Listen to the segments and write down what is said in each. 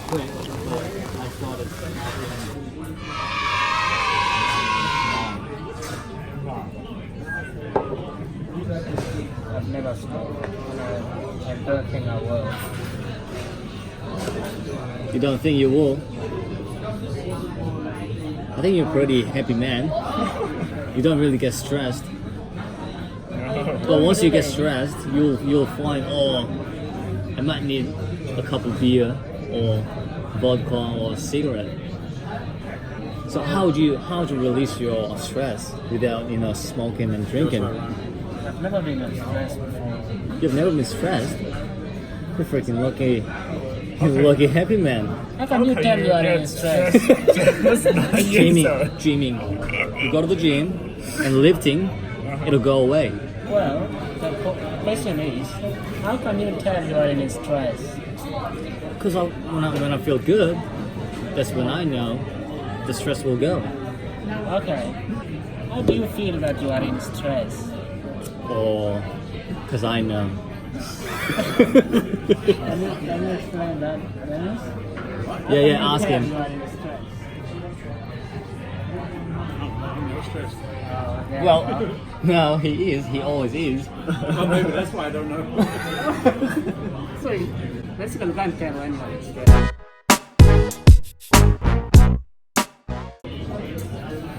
quick, but I started I've never smoked. I don't think I will. You don't think you will? I think you're a pretty happy man. You don't really get stressed. But once you get stressed, you'll find, oh, I might need a cup of beer or vodka or a cigarette. So how do you release your stress without smoking and drinking? I've never been stressed before. You've never been stressed? You're freaking lucky. You're a lucky happy man. How can you tell you are in stress? Dreaming. You go to the gym and lifting, it'll go away. Well, the question is, how can you tell you are in stress? Because when I feel good, that's when I know the stress will go. Okay. How do you feel that you are in stress? Or because I know. Can you explain that, Dennis? Yeah, ask him. You are in stress? Okay. Well, no, he is. He always is. Well, maybe that's why I don't know. So, basically, you can't tell when you are in stress.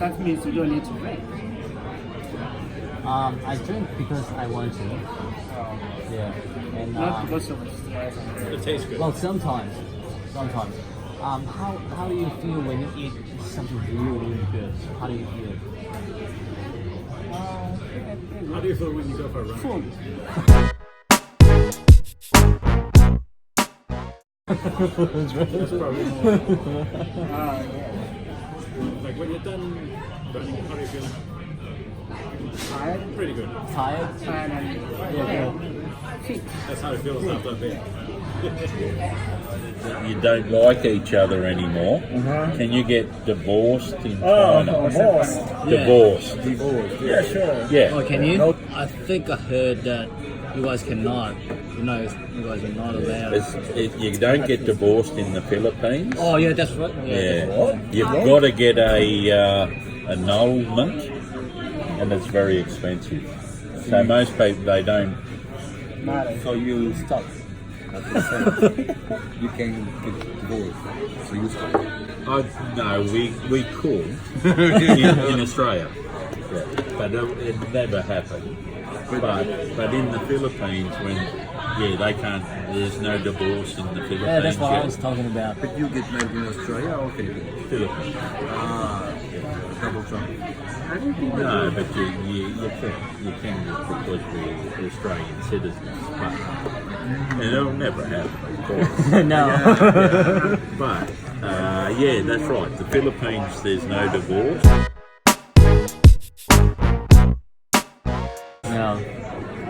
That means you don't need to drink. I drink because I want to. Yeah. And Not because of stress. It tastes good. well, sometimes. How do you feel when you eat something really good? How do you feel? How do you feel when you go for a run? Food. That's probably more. Yeah. Like when you're done running, how do you feel? Tired. Pretty good. Tired? Tired and Yeah. fit. That's how it feels after a bit. You don't like each other anymore. Can you get divorced in China? Divorced. Yeah, sure. Yeah. Oh, can you? I think I heard that you guys cannot. You guys are not allowed. You don't get divorced in the Philippines. Oh, yeah, that's right. Yeah. You've got to get a annulment, and it's very expensive. So most people, they don't. So you stop. You can get divorced. So you stop. No, we could in Australia, yeah. But it never happened. But in the Philippines, they can't. There's no divorce in the Philippines. Yeah, that's what I yet. was talking about. But you get married in Australia or Philippines? Philippines. Double trouble. No, but you can because we're Australian citizens. But it'll never happen, of course. No. But that's right. The Philippines, there's no divorce. No.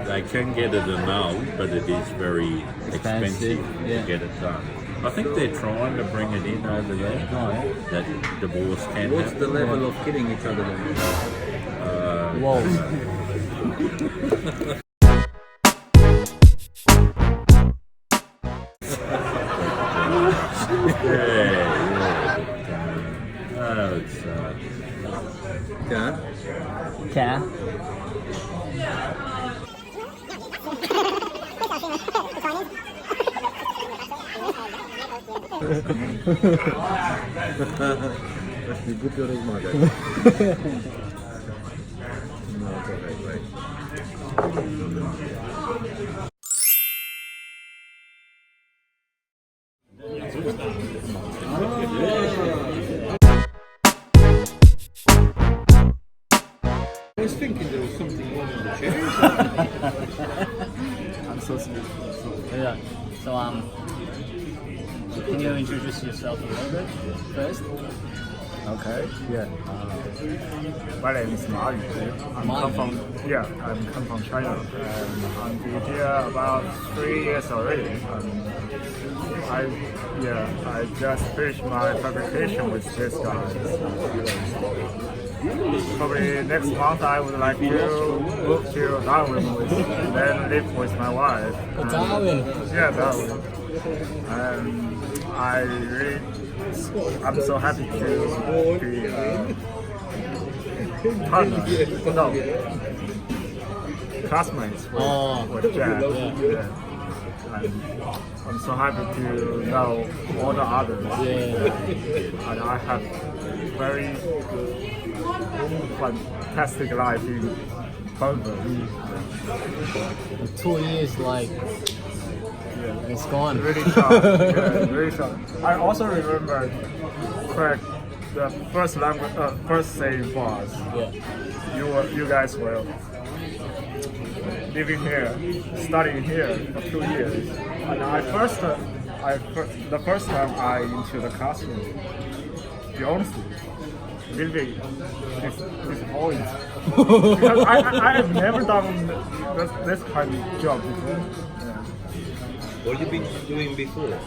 They can get it annulled, but it is very expensive yeah. to get it done. I think they're trying to bring it in over there. Oh, yeah. That divorce can What's happen. the level of killing each other then? Whoa. Oh, it's Yeah. Yeah. You put your mother. No, it's okay, right. I was thinking there was something wrong with the chairs. I'm so smooth. Yeah. So can you introduce yourself a little bit first? Okay, yeah. My name is Ma Yu. I'm come from China. I'm here about 3 years already. I just finished my fabrication with this guy. Probably next month I would like to move to Darwin and then live with my wife. Darwin. Yeah, Darwin. I'm so happy to be partner. No, classmates with Jack. Yeah. I'm so happy to know all the others. Yeah. And I have very fantastic life in Melbourne. 2 years, like, it's gone. Really short. Yeah, really short. I also remember Craig, the first language, first saying was, you guys were living here, studying here for 2 years. And the first time I into the classroom, to be honest, really disappointed. Because I have never done this kind of job before. What have you been doing before?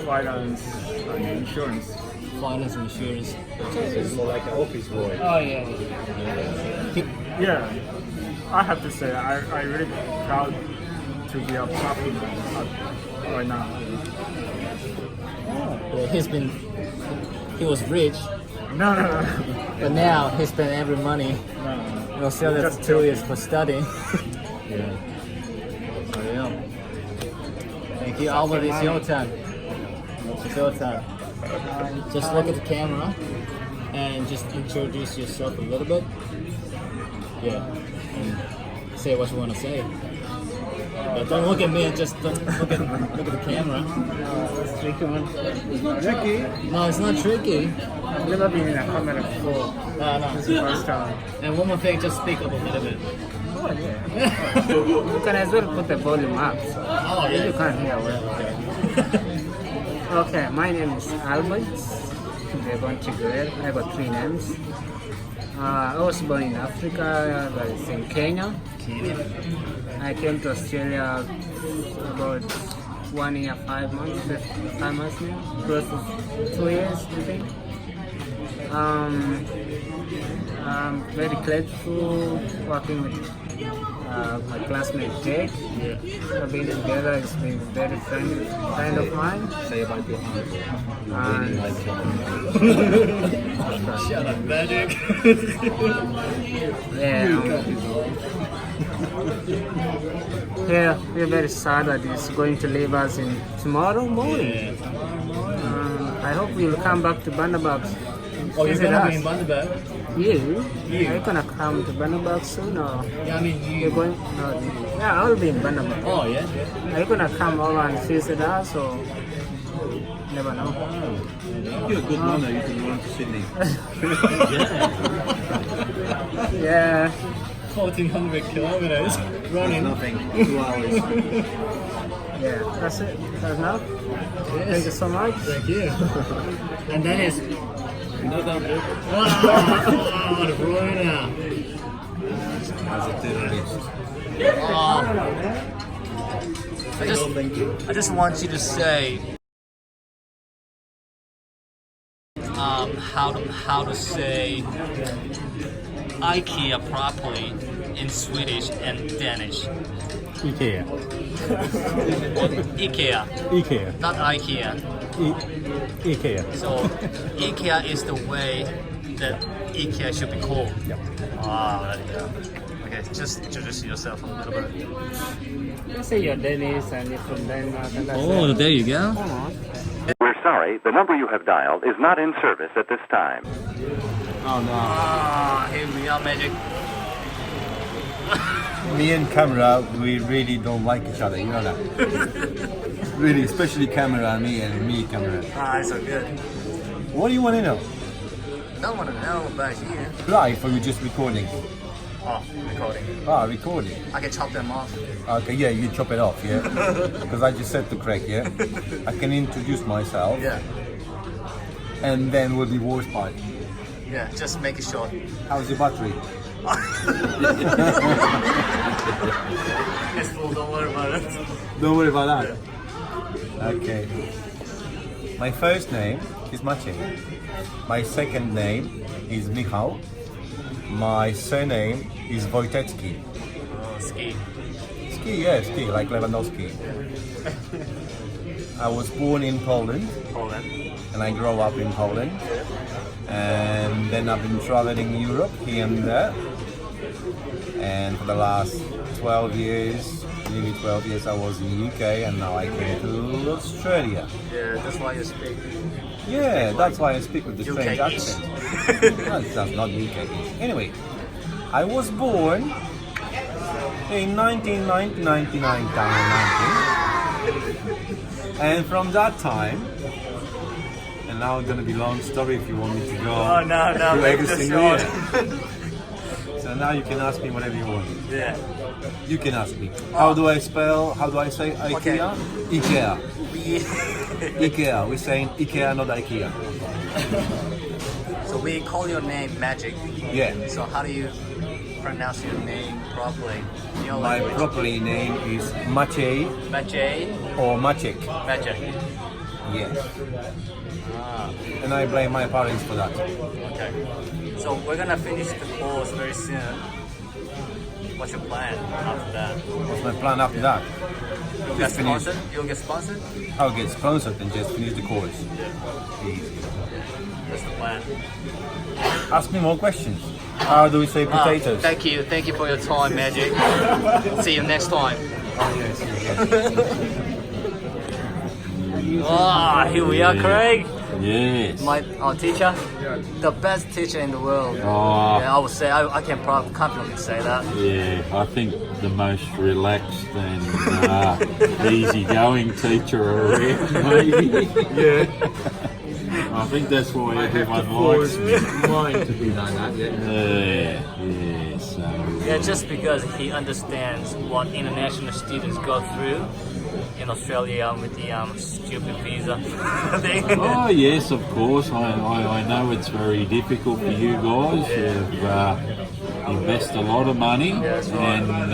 Finance and insurance. Finance and insurance. It's more like an office boy. Oh, yeah. Yeah, I have to say I really proud to be a partner right now. Yeah, he was rich, No. but now he spent every money. Well, still that's Just 2 years for studying. Yeah. Oh, yeah. Thank you, Albert. It's your turn. It's your turn. Just look at the camera and just introduce yourself a little bit. Yeah. And say what you want to say. But don't look at me and just look at the camera. It's tricky one. It's not tricky. No, it's not tricky. I've never been in a camera before. No. This is the first time. And one more thing, just speak up a little bit. Oh yeah. You can as well put the volume up. Oh, yeah. You can't hear well. Okay, my name is Albert. They're going to go. I got 3 names. I was born in Africa, that is in Kenya. I came to Australia about 1 year, 5 months, 5 months now, close to 2 years, I think. I'm very grateful working with my classmate Jake. We've been together, it's been very friend of mine. Say about your uncle. And Shut up, magic. Yeah, we're very sad that he's going to leave us in tomorrow morning. I hope we'll come back to Bundaberg. Oh, you're Visit gonna us. be in Bundaberg? You? Are you gonna come to Bundaberg soon or? Yeah, I mean You're you. going? Yeah, I'll be in Bundaberg. Oh yeah. Are you gonna come over and visit us or? Never know. You're a good runner, you can run to Sydney. Yeah. 1,400 kilometers running. Nothing, 2 hours. Yeah, that's it. That's enough. Yes. Thank you so much. Thank you. And then it's. No, don't do it. Oh, the ruiner. As a terrorist. I just want you to say how to say IKEA properly in Swedish and Danish. IKEA. IKEA, IKEA. not IKEA. IKEA. So IKEA is the way that IKEA should be called. Yeah. Wow, there you go. Okay, just introduce yourself a little bit. You say you're Danish and you're from Denmark and that's Oh, it. there you go. Come on. We're sorry, the number you have dialed is not in service at this time. Oh no. Ah, here we are, magic. Me and camera, we really don't like each other, you know that? Really, especially camera, me and me camera. Ah, it's so good. What do you want to know? Don't want to know about you. Live or you just recording? Oh, recording. Ah, recording. I can chop them off. Okay, yeah, you chop it off, yeah? Because I just said to Craig, yeah? I can introduce myself. Yeah. And then will be worst part. Yeah, just make it short. How's your battery? It's full, don't worry about it. Don't worry about that. Okay. My first name is Maciej. My second name is Michał. My surname is Wojtecki. Oh, ski. Ski, yeah, ski, like Lewandowski. I was born in Poland. Poland. And I grew up in Poland. And then I've been traveling Europe here and there. And for the last 12 years, nearly 12 years, I was in UK, and now I came to Australia. Yeah, that's why you speak. Yeah, that's why I speak with the strange UK-ish. accent. No, that's not UK-ish. Anyway, I was born in 1999, and from that time, and now it's gonna be a long story if you want me to go. Oh no, through make every this single short. year. So now you can ask me whatever you want. Yeah. You can ask me. How do I say IKEA? Okay. IKEA. IKEA. We're saying IKEA, not IKEA. So we call your name Magic. Yeah. So how do you pronounce your name properly? In your My language? properly name is Maciej Magic. or Maciek. Magic. Yes. And I blame my parents for that. Okay. So we're gonna finish the course very soon. What's your plan after that? What's my plan after that? You'll get Just finish. sponsored? You'll get sponsored? I'll get sponsored and just finish the course. Easy. That's the plan. Ask me more questions. How do we say potatoes? Thank you for your time, Magic. See you next time. Oh, yes, yes. Ah, here we are, Craig. Yes. My teacher, the best teacher in the world. Oh. Yeah, I would say I can confidently say that. Yeah, I think the most relaxed and easygoing teacher around, maybe. Yeah. I think that's why everyone likes me. Mine to be like that, yeah. Yeah, so... Yeah, just because he understands what international students go through in Australia with the stupid visa thing. Oh yes, of course. I know it's very difficult for you guys. You've invested a lot of money, that's right. and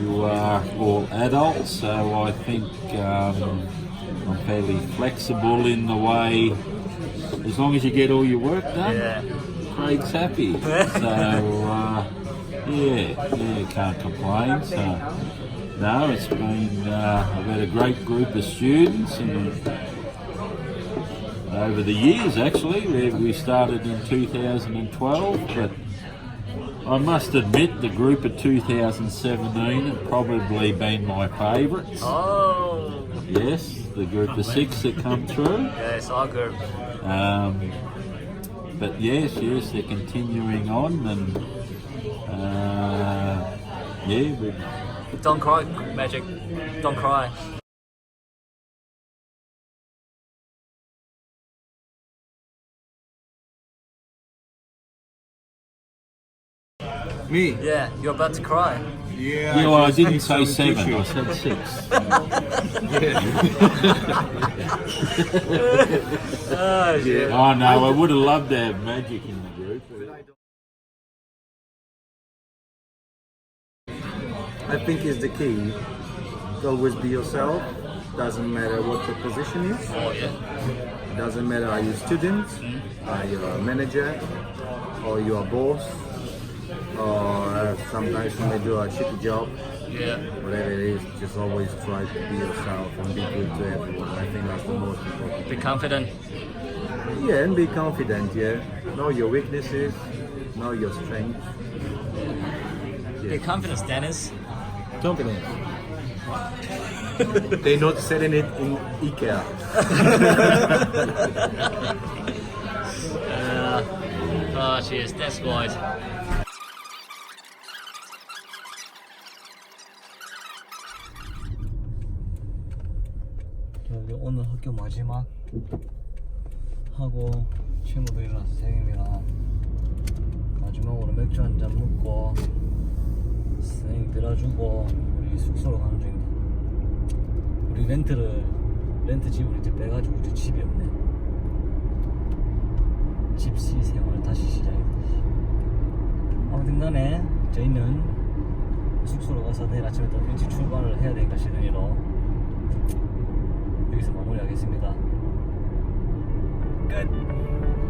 you are all adults. So I think I'm fairly flexible in the way. As long as you get all your work done, Yeah. Craig's happy. So yeah, can't complain. So. No, it's been, I've had a great group of students, and over the years actually, we started in 2012, but I must admit the group of 2017 have probably been my favourites. Oh, Yes, the group of 6 that come through. yeah, it's all good. But yes, they're continuing on, and yeah, Don't cry, Magic. Don't cry. Me? Yeah, you're about to cry. Yeah. yeah, well, I just didn't need say some 7, tissue. I said 6. Oh, shit. Oh no, I would have loved to have Magic in the group. I think is the key. Always be yourself. Doesn't matter what your position is. Oh, yeah. Doesn't matter are you a student, are you a manager, or you are a boss, or sometimes you may do a shitty job. Yeah. Whatever it is, just always try to be yourself and be good to everyone. I think that's the most important. Be confident. Yeah, and be confident. Yeah, know your weaknesses, know your strengths. Be confident, Dennis. Confidence. They're not selling it in IKEA. Oh, cheers. That's right. 저기 오늘 학교 마지막 하고 친구들이랑 선생님이랑 마지막으로 맥주 한잔 먹고 선생님 빌어주고 우리 숙소로 가는 중입니다. 우리 렌트 집을 이제 빼가지고 이제 집이 없네. 집시 생활 다시 시작이다. 아무튼 간에 저희는 숙소로 가서 내일 아침에 또 일찍 출발을 해야 되니까 시드니로 여기서 마무리하겠습니다. 끝.